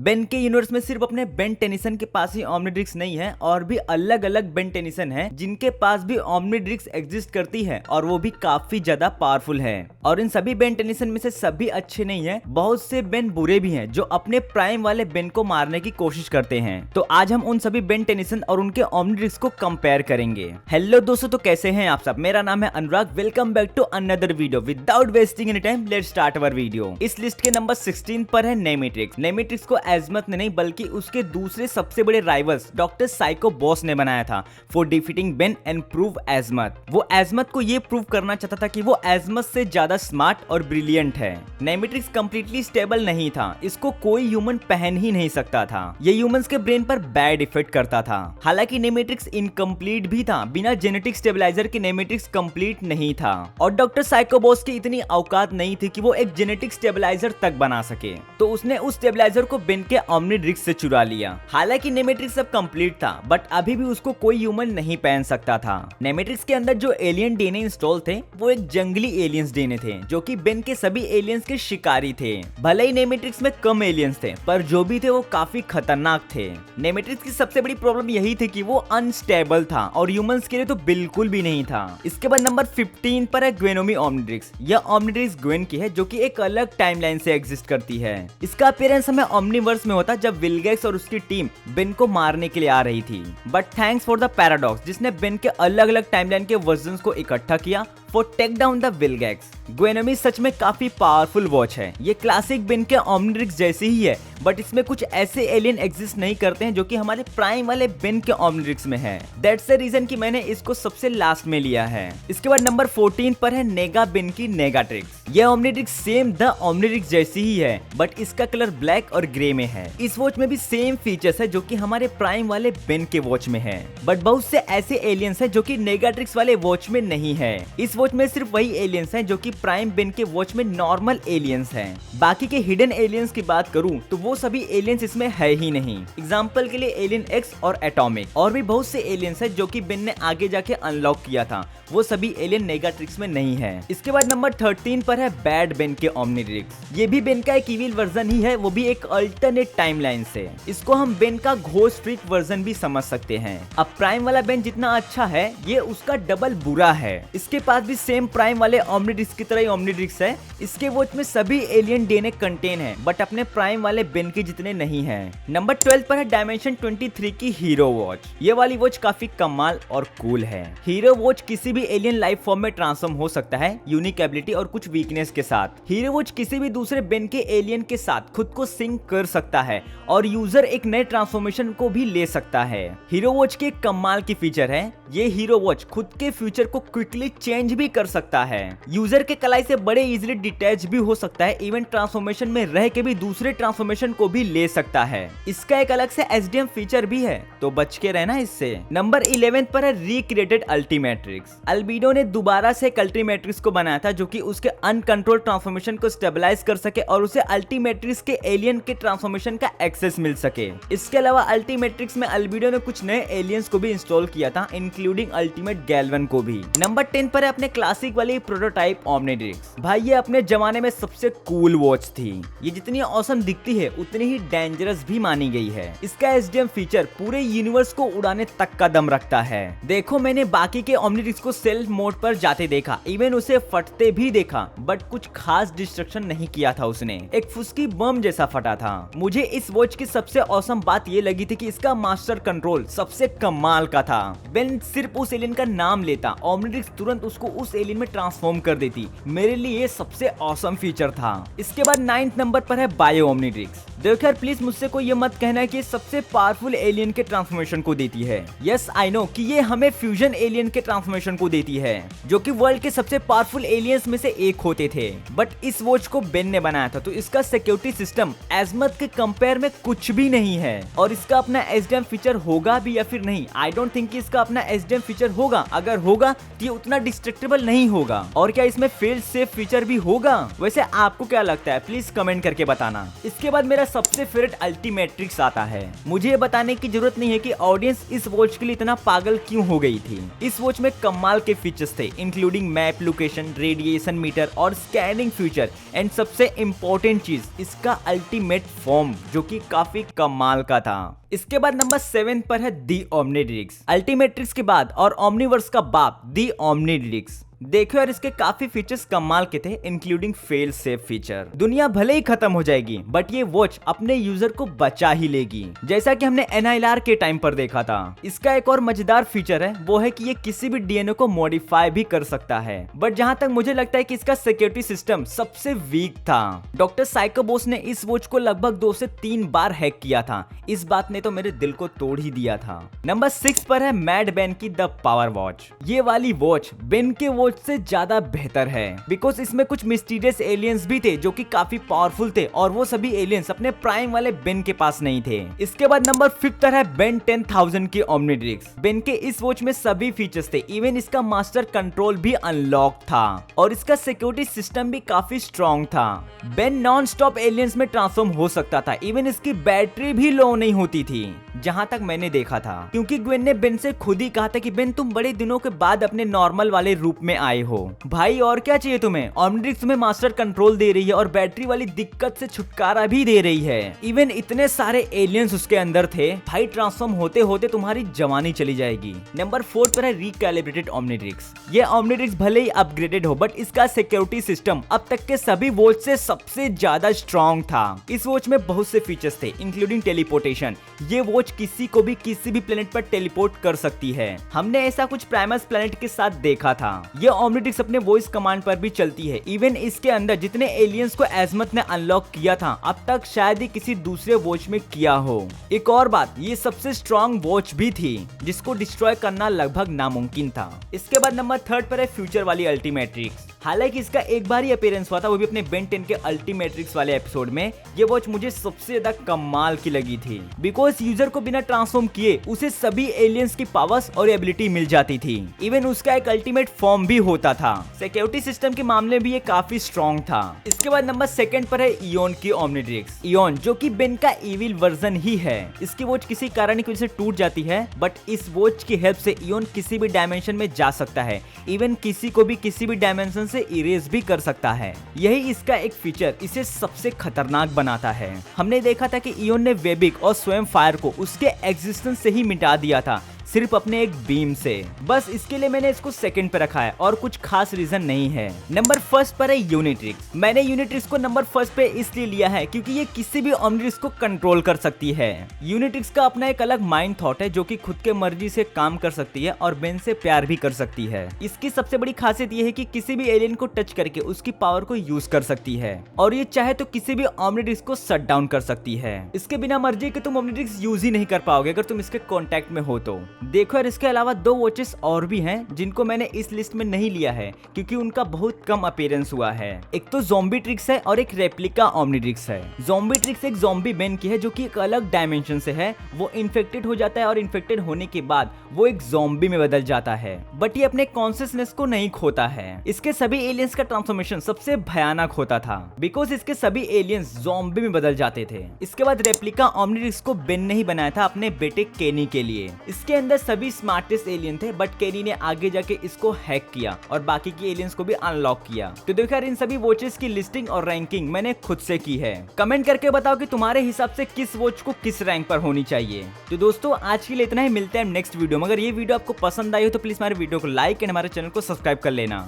Ben के universe में सिर्फ अपने बेन टेनिसन के पास ही ओमनिट्रिक्स नहीं है और भी अलग अलग बेन टेनिसन है जिनके पास भी ओमनिट्रिक्स एग्जिस्ट करती है और वो भी काफी ज्यादा पावरफुल है। और इन सभी बेन टेनिसन में से सभी अच्छे नहीं है, बहुत से बेन बुरे भी हैं जो अपने प्राइम वाले बेन को मारने की कोशिश करते हैं। तो आज हम उन सभी बेन टेनिसन और उनके ओमनिट्रिक्स को कंपेयर करेंगे। हेलो दोस्तों, तो कैसे हैं आप सब? मेरा नाम है Anurag. Welcome back to another video. Without wasting any time let's start our video. इस लिस्ट के नंबर 16 पर है नेमेट्रिक्स। नेमेट्रिक्स को एजमथ ने नहीं बल्कि उसके दूसरे सबसे बड़े राइवल्स डॉक्टर साइको बॉस ने बनाया था for defeating Ben and prove Azmuth. वो एजमथ को ये प्रूव करना चाहता था कि वो एजमथ से ज्यादा स्मार्ट और ब्रिलियंट है। नेमेट्रिक्स कंप्लीटली स्टेबल नहीं था, इसको कोई ह्यूमन पहन ही नहीं सकता था। ये ह्यूमंस के ब्रेन पर बैड इफेक्ट करता था। हालांकि नेमेट्रिक्स इनकम्प्लीट भी था, बिना जेनेटिक स्टेबलाइजर के नेमेट्रिक्स कंप्लीट नहीं था और डॉक्टर साइको बॉस की इतनी औकात नहीं थी कि वो एक जेनेटिक स्टेबलाइजर तक बना सके, तो उसने उस स्टेबलाइजर को बेन के ओमनिट्रिक्स से चुरा लिया। हालांकि नेमेट्रिक्स अब कंप्लीट था बट अभी भी उसको कोई ह्यूमन नहीं पहन सकता था। नेमेट्रिक्स के अंदर जो एलियन डीएनए इंस्टॉल थे वो एक जंगली एलियंस डीएनए थे जो कि बेन के सभी एलियंस के शिकारी थे। भले ही नेमेट्रिक्स में कम एलियंस थे पर जो भी थे वो काफी खतरनाक थे। नेमेट्रिक्स की सबसे बड़ी प्रॉब्लम यही थी कि वो अनस्टेबल था और ह्यूमंस के लिए तो बिल्कुल भी नहीं था। इसके बाद नंबर 15 पर है ग्वेनोमी ओमनिट्रिक्स। यह ओमनिट्रिक्स ग्वेन की है जो कि एक अलग टाइमलाइन से एग्जिस्ट करती है। इसका अपीयरेंस हमें ओमनिवर्स में होता जब विलगैक्स और उसकी टीम बेन को मारने के लिए आ रही थी, but thanks for the paradox जिसने बेन के अलग अलग टाइमलाइन के वर्जन्स को इकट्ठा किया for take down the Vilgax. ग्वेनोमी सच में काफी पावरफुल वॉच है। ये क्लासिक बेन के ओमनिट्रिक्स जैसी ही है बट इसमें कुछ ऐसे एलियन एग्जिस्ट नहीं करते हैं जो कि हमारे प्राइम वाले बेन के ओमनिट्रिक्स में है। दैट्स द रीजन कि मैंने इसको सबसे लास्ट में लिया है। इसके बाद नंबर 14 पर है नेगा बेन की नेगाट्रिक्स। यह ओमनिट्रिक्स सेम द ओमनिट्रिक्स जैसी ही है बट इसका कलर ब्लैक और ग्रे में है। इस वॉच में भी सेम फीचर्स है जो कि हमारे प्राइम वाले बेन के वॉच में है, बट बहुत से ऐसे एलियंस है जो कि नेगाट्रिक्स वाले वॉच में नहीं है। इस वॉच में सिर्फ वही एलियंस हैं जो कि प्राइम बेन के वॉच में नॉर्मल एलियंस हैं। बाकी के हिडन एलियंस की बात करूं तो वो सभी एलियंस इसमें है ही नहीं। एग्जांपल के लिए एलियन एक्स और एटॉमिक और भी बहुत से एलियंस हैं जो कि बेन ने आगे जाके अनलॉक किया था, वो सभी एलियन नेगाट्रिक्स में नहीं है। इसके बाद नंबर 13 पर है बैड बेन के ओमनिट्रिक्स। ये भी बेन का एक इविल वर्जन ही है, वो भी एक अल्टरनेट टाइमलाइन से। इसको हम बेन का घोस्ट फ्रीक वर्जन भी समझ सकते हैं। अब प्राइम वाला बेन जितना अच्छा है ये उसका डबल बुरा है। इसके पास भी सेम प्राइम वाले ओमनिट्रिक्स की तरह ही ओमनिट्रिक्स है। इसके वॉच में सभी एलियन डीएनए कंटेन है बट अपने प्राइम वाले बेन के जितने नहीं है। नंबर 12 पर है डायमेंशन 23 की हीरो वॉच। ये वाली वॉच काफी कमाल और कूल है। हीरो वॉच किसी भी एलियन लाइफ फॉर्म में ट्रांसफॉर्म हो सकता है, यूनिक एबिलिटी और कुछ वीकनेस के साथ। हीरो वॉच किसी भी दूसरे बेन के एलियन के साथ खुद को सिंक कर सकता है और यूजर एक नए ट्रांसफॉर्मेशन को भी ले सकता है। हीरो वॉच की एक कमाल की फीचर है, ये हीरो वॉच खुद के फ्यूचर को क्विकली चेंज भी कर सकता है। यूजर के कलाई से बड़े इजीली डिटैच भी हो सकता है, इवन ट्रांसफॉर्मेशन में रह के भी दूसरे ट्रांसफॉर्मेशन को भी ले सकता है। इसका एक अलग से एसडीएम फीचर भी है, तो बच के रहना इससे। नंबर 11 पर है रिक्रिएटेड अल्टीमेट्रिक्स। अल्बीडो ने दोबारा से एक अल्टीमेट्रिक्स को बनाया था जो कि उसके अनकंट्रोल ट्रांसफॉर्मेशन को स्टेबलाइज कर सके और उसे अल्टीमेट्रिक्स के एलियन के ट्रांसफॉर्मेशन का एक्सेस मिल सके। इसके अलावा अल्टीमेट्रिक्स में अल्बीडो ने कुछ नए एलियंस को भी इंस्टॉल किया था, इंक्लूडिंग अल्टीमेट गैल्वन को भी। नंबर 10 पर है अपने क्लासिक वाली प्रोटोटाइप ओमनिट्रिक्स। भाई ये अपने जमाने में सबसे कूल वॉच थी। ये जितनी औसम दिखती है उतनी ही डेंजरस भी मानी गई है। इसका एसडीएम फीचर पूरे यूनिवर्स को उड़ाने तक का दम रखता है। देखो मैंने बाकी के ओमनिट्रिक्स को सेल्फ मोड पर जाते देखा, इवन उसे फटते भी देखा बट कुछ खास डिस्ट्रक्शन नहीं किया था उसने। एक फुसकी बम जैसा फटा था। मुझे इस वॉच की सबसे औसम बात ये लगी थी कि इसका मास्टर कंट्रोल सबसे कमाल का था। बेन सिर्फ उस एलियन का नाम लेता, ओमनिट्रिक्स तुरंत उसको उस एलियन में ट्रांसफॉर्म कर देती। मेरे लिए ये सबसे औसम फीचर था। इसके बाद 9th नंबर पर है बायो ओमनिट्रिक्स। देखो यार प्लीज मुझसे कोई ये मत कहना कि सबसे पावरफुल एलियन के ट्रांसफॉर्मेशन को देती है। यस आई नो कि ये हमें फ्यूजन एलियन के ट्रांसफॉर्मेशन को देती है जो कि वर्ल्ड के सबसे पावरफुल एलियंस में से एक होते थे, बट इस वॉच को बेन ने बनाया था तो इसका सिक्योरिटी सिस्टम एजमथ के कंपेयर में कुछ भी नहीं है। और इसका अपना एसडीएम फीचर होगा भी या फिर नहीं, आई डोंट थिंक कि इसका अपना एसडीएम फीचर होगा। अगर होगा तो ये उतना डिस्ट्रक्टेबल नहीं होगा। और क्या इसमें फेल सेफ फीचर भी होगा? वैसे आपको क्या लगता है प्लीज कमेंट करके बताना। इसके बाद मेरा सबसे फेवरेट अल्टीमेट्रिक्स आता है। मुझे ये बताने की जरूरत नहीं है कि ऑडियंस इस वॉच के लिए इतना पागल क्यों हो गई थी। इस वॉच में कमाल के फीचर्स थे, including map, location, radiation meter और स्कैनिंग फीचर, एंड सबसे इम्पोर्टेंट चीज इसका अल्टीमेट फॉर्म, जो कि काफी कमाल का था। इसके बाद नंबर 7 पर है दी ओमनीट्रिक्स। अल्टीमेट्रिक्स के बाद और ओमनीवर्स का बाप दी ओमनीट्रिक्स। देखो यार, इसके काफी फीचर्स कमाल के थे, इंक्लूडिंग फेल सेफ फीचर। दुनिया भले ही खत्म हो जाएगी बट ये वॉच अपने यूजर को बचा ही लेगी, जैसा कि हमने NILR के टाइम पर देखा था। इसका एक और मजेदार फीचर है, वो है कि ये किसी भी DNA को मॉडिफाई भी कर सकता है, बट जहां तक मुझे लगता है कि इसका सिक्योरिटी सिस्टम सबसे वीक था। डॉक्टर साइकोबोस ने इस वॉच को लगभग 2 से 3 बार हैक किया था। इस बात ने तो मेरे दिल को तोड़ ही दिया था। नंबर 6 पर है मैड बेन की द पावर वॉच। ये वाली वॉच बेन के वॉच से ज्यादा बेहतर है, बिकॉज इसमें कुछ मिस्टीरियस एलियंस भी थे जो कि काफी पावरफुल थे, और वो सभी एलियंस अपने प्राइम वाले बेन के पास नहीं थे। इसके बाद नंबर 5 पर है बेन 10,000 की ओमनीट्रिक्स। बेन के इस वॉच में सभी फीचर्स थे, इवन इसका मास्टर कंट्रोल भी अनलॉक था, और इसका सिक्योरिटी सिस्टम भी काफी स्ट्रॉन्ग था। बेन नॉन स्टॉप एलियंस में ट्रांसफॉर्म हो सकता था, इवन इसकी बैटरी भी लो नहीं होती थी, जहां तक मैंने देखा था, क्योंकि ग्वेन ने बेन से खुद ही कहा था कि बेन, तुम बड़े दिनों के बाद अपने नॉर्मल वाले रूप में आए हो भाई, और क्या चाहिए तुम्हें। ओमनीट्रिक्स तुम्हें मास्टर कंट्रोल दे रही है और बैटरी वाली दिक्कत से छुटकारा भी दे रही है। इवन इतने सारे एलियंस उसके अंदर थे भाई, ट्रांसफॉर्म होते होते तुम्हारी जवानी चली जाएगी। नंबर 4 पर है रिकैलिब्रेटेड ओमनीट्रिक्स। ये ओमनीट्रिक्स भले ही अपग्रेडेड हो, बट इसका सिक्योरिटी सिस्टम अब तक के सभी वॉच से सबसे ज्यादा स्ट्रॉन्ग था। इस वॉच में बहुत से फीचर्स थे, इंक्लूडिंग टेलीपोर्टेशन। ये वॉच किसी को भी किसी भी प्लेनेट पर टेलीपोर्ट कर सकती है। हमने ऐसा कुछ प्राइमस प्लेनेट के साथ देखा था। ये ओमनीट्रिक्स अपने वॉइस कमांड पर भी चलती है। इवन इसके अंदर जितने एलियंस को एजमत ने अनलॉक किया था, अब तक शायद ही किसी दूसरे वॉच में किया हो। एक और बात, ये सबसे स्ट्रॉन्ग वॉच भी थी, जिसको डिस्ट्रॉय करना लगभग नामुमकिन था। इसके बाद नंबर 3 पर है फ्यूचर वाली अल्टीमेट्रिक्स। हालांकि इसका एक बार ही अपीयरेंस हुआ था, वो भी अपने बेन 10 के अल्टीमेट्रिक्स वाले एपिसोड में। ये वॉच मुझे सबसे ज्यादा कमाल की लगी थी, बिकॉज यूजर को बिना ट्रांसफॉर्म किए उसे सभी एलियंस की पावर्स और एबिलिटी मिल जाती थी। इवन उसका एक अल्टीमेट फॉर्म भी होता था। सिक्योरिटी सिस्टम के मामले में भी ये काफी स्ट्रॉन्ग था। इसके बाद नंबर 2 पर है इयोन की ओमनीट्रिक्स। इयोन जो कि बेन का इविल वर्जन ही है। इसकी वॉच किसी कारण की वजह से टूट जाती है, बट इस वॉच की हेल्प से इयोन किसी भी डायमेंशन में जा सकता है। इवन किसी को भी किसी भी डायमेंशन से इरेज भी कर सकता है। यही इसका एक फीचर इसे सबसे खतरनाक बनाता है। हमने देखा था कि इयोन ने वेबिक और स्वयं फायर को उसके एग्जिस्टेंस से ही मिटा दिया था, सिर्फ अपने एक बीम से। बस इसके लिए मैंने इसको 2nd पे रखा है, और कुछ खास रीजन नहीं है। नंबर 1 पर है यूनिट्रिक्स। मैंने यूनिट्रिक्स को नंबर 1 पे इसलिए लिया है क्योंकि ये किसी भी ओमनीट्रिक्स को कंट्रोल कर सकती है। यूनिट्रिक्स का अपना एक अलग माइंड थॉट है, जो कि खुद के मर्जी से काम कर सकती है और बेन से प्यार भी कर सकती है। इसकी सबसे बड़ी खासियत ये है कि किसी भी एलियन को टच करके उसकी पावर को यूज कर सकती है, और ये चाहे तो किसी भी ओमनीट्रिक्स को शट डाउन कर सकती है। इसके बिना मर्जी के तुम ओमनीट्रिक्स यूज ही नहीं कर पाओगे अगर तुम इसके कॉन्टेक्ट में हो तो। देखो यार, इसके अलावा 2 वॉचेस और भी हैं जिनको मैंने इस लिस्ट में नहीं लिया है क्योंकि उनका बहुत कम अपीयरेंस हुआ है। एक तो ज़ॉम्बीट्रिक्स है और एक रेप्लिका ओमनीट्रिक्स है। ज़ॉम्बीट्रिक्स एक ज़ॉम्बी बेन की है जो कि एक अलग डायमेंशन से है। वो इन्फेक्टेड हो जाता है और इन्फेक्टेड होने के बाद वो एक ज़ॉम्बी में बदल जाता है, बट ये अपने कॉन्शियसनेस को नहीं खोता है। इसके सभी एलियंस का ट्रांसफॉर्मेशन सबसे भयानक होता था, बिकॉज इसके सभी एलियंस ज़ॉम्बी में बदल जाते थे। इसके बाद रेप्लिका ओमनीट्रिक्स को बेन ने ही बनाया था अपने बेटे केनी के लिए। इसके अंदर सभी स्मार्टेस्ट एलियन थे, बट केनी ने आगे जाके इसको हैक किया और बाकी की एलियंस को भी अनलॉक किया। तो देखो यार, इन सभी वॉचेस की लिस्टिंग और रैंकिंग मैंने खुद से की है। कमेंट करके बताओ कि तुम्हारे हिसाब से किस वॉच को किस रैंक पर होनी चाहिए। तो दोस्तों, आज के लिए इतना ही। मिलते हैं नेक्स्ट वीडियो में। अगर ये वीडियो आपको पसंद आई हो तो प्लीज हमारे वीडियो को लाइक एंड हमारे चैनल को सब्सक्राइब कर लेना।